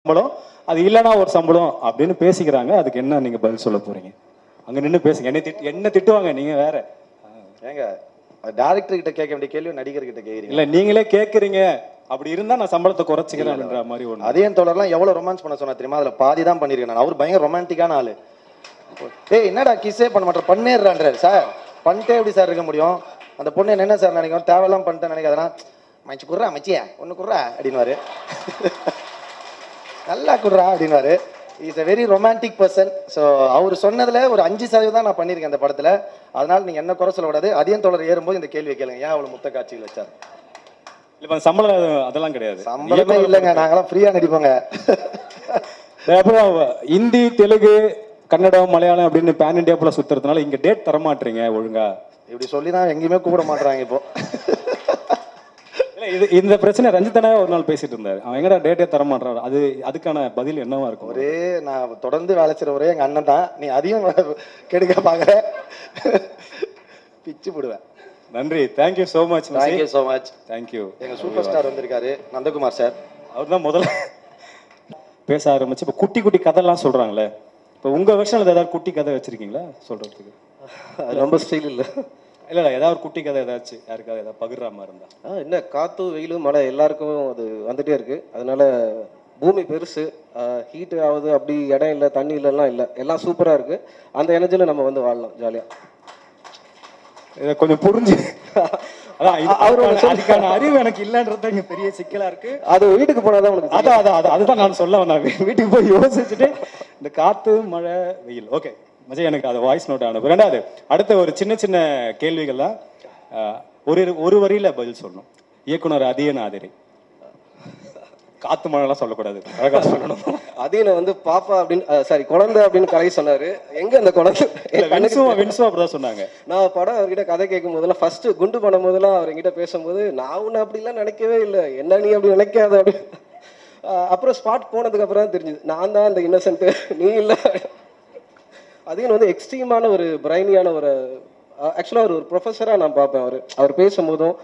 சம்பளம், அது இல்லைன்னா ஒரு சம்பளம் அப்படின்னு பேசிக்கிறாங்க. அதுக்கு என்ன நீங்க பதில் சொல்ல போறீங்க? அங்க நின்று பேசுங்க. என்ன திட்டுவாங்க, நீங்க வேற. ஏங்க டைரக்டர் கிட்ட கேட்க வேண்டிய கேள்வி நடிகர் கிட்ட கேக்குறீங்க. இல்ல நீங்களே கேக்குறீங்க. அப்படி இருந்தா நான் சம்பளத்தை குறைச்சிக்கிறேன்ற மாதிரி ஒண்ணு. அதே தோழர்லாம் எவ்வளவு ரொமான்ஸ் பண்ண சொன்னா தெரியுமா? அதுல பாதி தான் பண்ணிருக்கேன் நான். அவர் பயங்கர ரொமான்டிக்கான ஆளு. ஏய் என்னடா கிஸ்ஸே பண்ண மாட்டேன், பண்ணிடுறான்றாரு. சார் பண்ணிட்டே எப்படி சார் இருக்க முடியும்? அந்த பொண்ணு என்ன சார் நினைக்கும், தேவையெல்லாம் பண்ணிட்டேன் நினைக்காதனா, மச்சி குர்றா மச்சியா ஒன்று குர்றா அப்படின்வாரு. நல்லா குர்றா அப்படின்வாரு. Is a very romantic person. So அவர் சொன்னதுல ஒரு 5% தான் நான் பண்ணியிருக்கேன் அந்த படத்துல. அதனால நீங்க என்ன குறை சொல்லக்கூடாது. அதிகம் தோழர் ஏறும்போது இந்த கேள்வியை கேளுங்க, ஏன் அவ்வளவு முத்த காட்சிகள் வச்சார்? இல்ல சம்பளம் அதெல்லாம் கிடையாது. சம்பளமே இல்லைங்க, நாங்களாம் ஃப்ரீயா நடிப்போங்க. அப்புறம் ஹிந்தி, தெலுங்கு, கன்னடம், மலையாளம் அப்படின்னு பேன் இண்டியா போல சுத்துறதுனால இங்க டேட் தர மாட்டீங்க ஒழுங்கா. இப்படி சொல்லி தான் எங்கேயுமே கூப்பிட மாட்டாங்க இப்போ. இந்த பிரச்சனை ரஞ்சித்தனா ஒரு நாள் பேசிட்டு இருந்தாரு. அவன் எங்கடா டேட்டே தர மாட்டான். அதுக்கான பதில் என்னவா இருக்கும்? ஒரே நான் தொடர்ந்து வேலை செய்யற ஒரே எங்க அண்ணன் தான். நீ அதிகம் கெடுக்க பாக்குற, பிச்சு போடுவேன். நன்றி. Thank you so much. Thank you so much. Thank you. எங்க சூப்பர் ஸ்டார் வந்திருக்காரு, நந்தகுமார் சார். அவர் தான் முதல்ல பேச ஆரம்பிச்சு இப்போ குட்டி குட்டி கதைலாம் சொல்றாங்களே. இப்போ உங்க வெர்ஷன்ல ஏதாவது குட்டி கதை வச்சிருக்கீங்களா சொல்றதுக்கு? ரொம்ப ஸ்டைல் இல்லை. இல்ல இல்ல, ஏதாவது ஒரு குட்டி கதை ஏதாச்சும் யாருக்காவது ஏதாவது பகிர்ற மாதிரி இருந்தா? என்ன காற்று வெயில் மழை எல்லாருக்கும் அது வந்துட்டே இருக்கு. அதனால பூமி பெருசு, ஹீட் ஆகுது, அப்படி இடம் இல்லை, தண்ணி இல்லைலாம் இல்லை, எல்லாம் சூப்பராக இருக்கு. அந்த எனர்ஜியில் நம்ம வந்து வாழலாம் ஜாலியாக. இதை கொஞ்சம் புரிஞ்சு அதுக்கான அறிவு எனக்கு இல்லைன்றது இங்க பெரிய சிக்கலா இருக்கு. அது வீட்டுக்கு போனாதான் உனக்கு. அதுதான் நான் சொல்ல வந்தேன். வீட்டுக்கு போய் யோசிச்சுட்டு இந்த காத்து மழை வெயில் ஓகே மஜா எனக்கு அது வாய்ஸ் நோட் அனுப்பு. ரெண்டாவது அடுத்த ஒரு சின்ன சின்ன கேள்விகள்லாம் ஒரு வரியில பதில் சொல்லணும். இயக்குனர் அதியன் ஆதிரை. காத்து மழைலாம் சொல்லக்கூடாது, அழகா சொல்லணும். அதீன வந்து பாப்பா அப்படின்னு சாரி குழந்தை அப்படின்னு கலை சொன்னாரு. எங்க அந்த குழந்தை? வென்சுவா அப்படிதான் சொன்னாங்க. நான் படம் அவர்கிட்ட கதை கேட்கும் போதெல்லாம் ஃபர்ஸ்ட் குண்டு பண்ணும் போதெல்லாம் அவர் என்கிட்ட பேசும்போது நான் உன்னை அப்படிலாம் நினைக்கவே இல்லை, என்ன நீ அப்படி நினைக்காத அப்படி. அப்புறம் ஸ்பாட் போனதுக்கு அப்புறம் தான் தெரிஞ்சுது நான் தான் அந்த இன்னசென்ட், நீ இல்லை. அதிகம் வந்து எக்ஸ்ட்ரீமான ஒரு பிரைனியான ஒரு ஆக்சுவலாக ஒரு ப்ரொஃபஸராக நான் பார்ப்பேன். அவர் பேசும்போதும்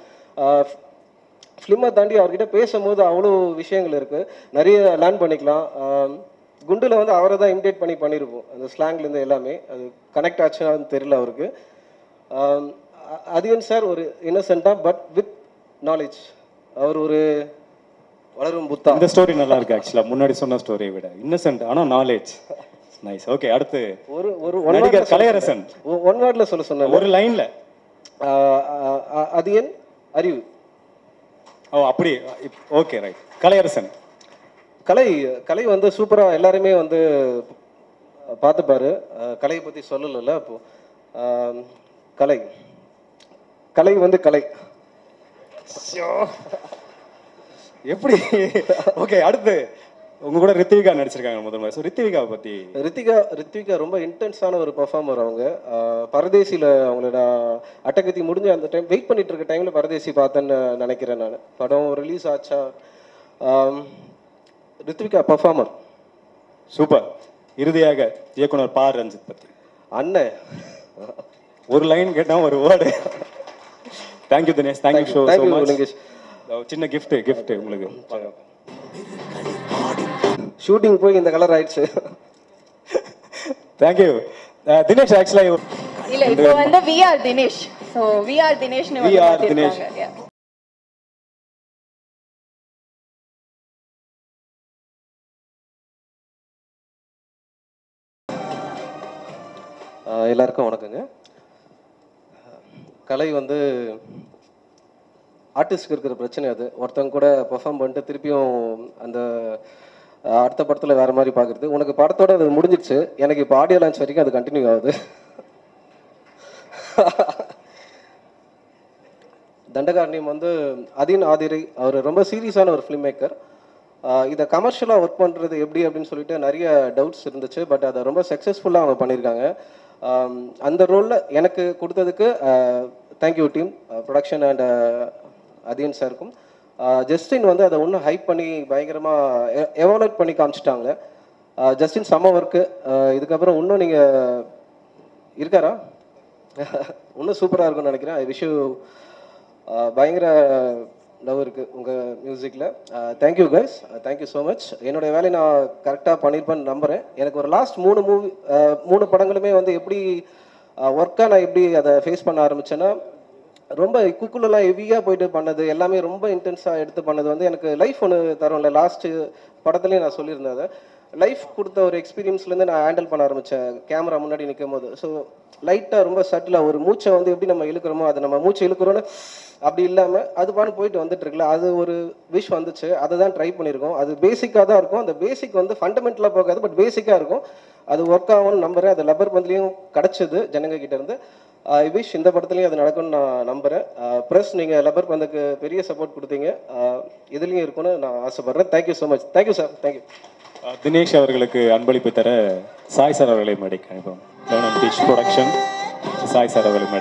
ஃபிலிமை தாண்டி அவர்கிட்ட பேசும்போது அவ்வளோ விஷயங்கள் இருக்குது, நிறைய லேர்ன் பண்ணிக்கலாம். குண்டில் வந்து அவரை தான் இமிடேட் பண்ணியிருப்போம், அந்த ஸ்லாங்லேருந்து எல்லாமே. அது கனெக்ட் ஆச்சுன்னு தெரியல அவருக்கு. அதிகன் சார் ஒரு இன்னசென்ட்டாக பட் வித் நாலேஜ். அவர் ஒரு வளரும் புத்தா. இந்த ஸ்டோரி நல்லா இருக்கு ஆக்சுவலாக, முன்னாடி சொன்ன ஸ்டோரியை விட இன்னசென்ட் ஆனால் நாலேஜ். நைஸ். ஓகே அடுத்து நடிகர் கலையரசன். ஒன் வேர்ட்ல சொல்ல சொன்ன ஒரு லைன்ல. அதியன் அறிவு. ஓ அப்படி ஓகே ரைட். கலையரசன். கலை வந்து சூப்பரா எல்லாருமே வந்து பார்த்துப்பாரு. கலையை பத்தி சொல்லல. அப்போ கலை வந்து கலை எப்படி? ஓகே அடுத்து உங்க கூட ரித்விகா நடிச்சிருக்காங்க முதல்ல. ஸோ ரித்விகாவை பத்தி. ரித்விகா ரொம்ப இன்டென்ஸான ஒரு பெர்ஃபார்மர். அவங்க பரதேசியில் அவங்களோட அட்டகத்தி முடிஞ்ச அந்த டைம் வெயிட் பண்ணிட்டு இருக்க டைம்ல பரதேசி பார்த்தேன்னு நினைக்கிறேன் நான். படம் ரிலீஸ் ஆச்சா. Rithvika performer super. இறுதியாக இயக்குனர் பா. ரஞ்சித் பத்தி. அண்ணன் ஒரு லைன் கேட்டா ஒரு word. Thank you Dinesh. Thank you so much. சின்ன கிஃப்ட் உங்களுக்கு. ஷூட்டிங் போய் இந்த கலர் ஆயிடுச்சு. தேங்க்யூ தினேஷ். ஆக்சுவலா இல்ல இப்போ வந்து we are Dinesh. So we are தினேஷ்னு வந்து மாத்திருக்காங்க. எல்லாருக்கும் வணக்கங்க. கலை வந்து ஆர்டிஸ்ட்க்கு இருக்கிற பிரச்சனை. அது ஒருத்தவங்க கூட பெர்ஃபார்ம் பண்ணிட்டு திருப்பியும் அந்த அடுத்த படத்தில் வேறு மாதிரி பார்க்குறது. உனக்கு படத்தோட அது முடிஞ்சிடுச்சு, எனக்கு இப்போ ஆடியோ லான்ச் வரைக்கும் அது கண்டினியூ ஆகுது. தண்டகாரண்யம் வந்து அதின் ஆதிரை அவர் ரொம்ப சீரியஸான ஒரு ஃபிலிம் மேக்கர். இதை கமர்ஷியலாக ஒர்க் பண்ணுறது எப்படி அப்படின்னு சொல்லிட்டு நிறைய டவுட்ஸ் இருந்துச்சு. பட் அதை ரொம்ப சக்ஸஸ்ஃபுல்லாக அவங்க பண்ணியிருக்காங்க. அந்த ரோலில் எனக்கு கொடுத்ததுக்கு thank you team, production and Athiyan சாருக்கும். ஜஸ்டின் வந்து அதை இன்னும் ஹைப் பண்ணி பயங்கரமாக எவாலுவேட் பண்ணி காமிச்சிட்டாங்க. ஜஸ்டின் செம்ம ஒர்க்கு. இதுக்கப்புறம் இன்னும் நீங்கள் இருக்காரா? இன்னும் சூப்பராக இருக்கும்னு நினைக்கிறேன். ஐ விஷ் யூ பயங்கர லவ் இருக்குது உங்கள் மியூசிக்கில். Thank you guys, thank you so much. என்னுடைய வேலையை நான் கரெக்டாக பண்ணியிருப்பேன்னு நம்புகிறேன். எனக்கு ஒரு லாஸ்ட் 3 படங்களுமே வந்து எப்படி ஒர்க்காக நான் எப்படி அதை ஃபேஸ் பண்ண ஆரம்பித்தேன்னா, ரொம்ப குக்குலெலாம் ஹெவியாக போயிட்டு பண்ணது எல்லாமே ரொம்ப இன்டென்ஸாக எடுத்து பண்ணது வந்து எனக்கு லைஃப் ஒன்று தரும்ல. லாஸ்ட்டு படத்துலேயும் நான் சொல்லியிருந்தேன் அதை. லைஃப் கொடுத்த ஒரு எக்ஸ்பீரியன்ஸ்லேருந்து நான் ஹேண்டில் பண்ண ஆரம்பித்தேன் கேமரா முன்னாடி நிற்கும் போது. ஸோ லைட்டாக ரொம்ப சட்டிலாக ஒரு மூச்சை வந்து எப்படி நம்ம இழுக்கிறோமோ அதை நம்ம மூச்சை இழுக்கிறோன்னு அப்படி இல்லாமல் அது பாட்டு போயிட்டு வந்துட்டு இருக்குல்ல, அது ஒரு விஷ் வந்துச்சு. அதை தான் ட்ரை பண்ணியிருக்கோம். அது பேசிக்காக தான் இருக்கும். அந்த பேசிக் வந்து ஃபண்டமெண்டலாக போகாது, பட் பேசிக்காக இருக்கும். அது ஒர்க் ஆகும்னு நம்புகிறேன். அது லப்பர் பந்த்லேயும் கிடச்சிது ஜனங்க கிட்ட இருந்து. ஐ விஷ் இந்த படத்துலையும் அது நடக்கும்னு நான் நம்புகிறேன். ப்ளஸ் நீங்கள் லப்பர் பந்துக்கு பெரிய சப்போர்ட் கொடுத்தீங்க, இதுலேயும் இருக்கும்னு நான் ஆசைப்பட்றேன். Thank you so much. Thank you sir. Thank you. Dinesh அவர்களுக்கு அன்பளிப்பு தர சாய் சார் அவர்களை மேடைக்கு அனுப்பும். ப்ரொடக்ஷன் சாய் சார் அவர்களை மேடை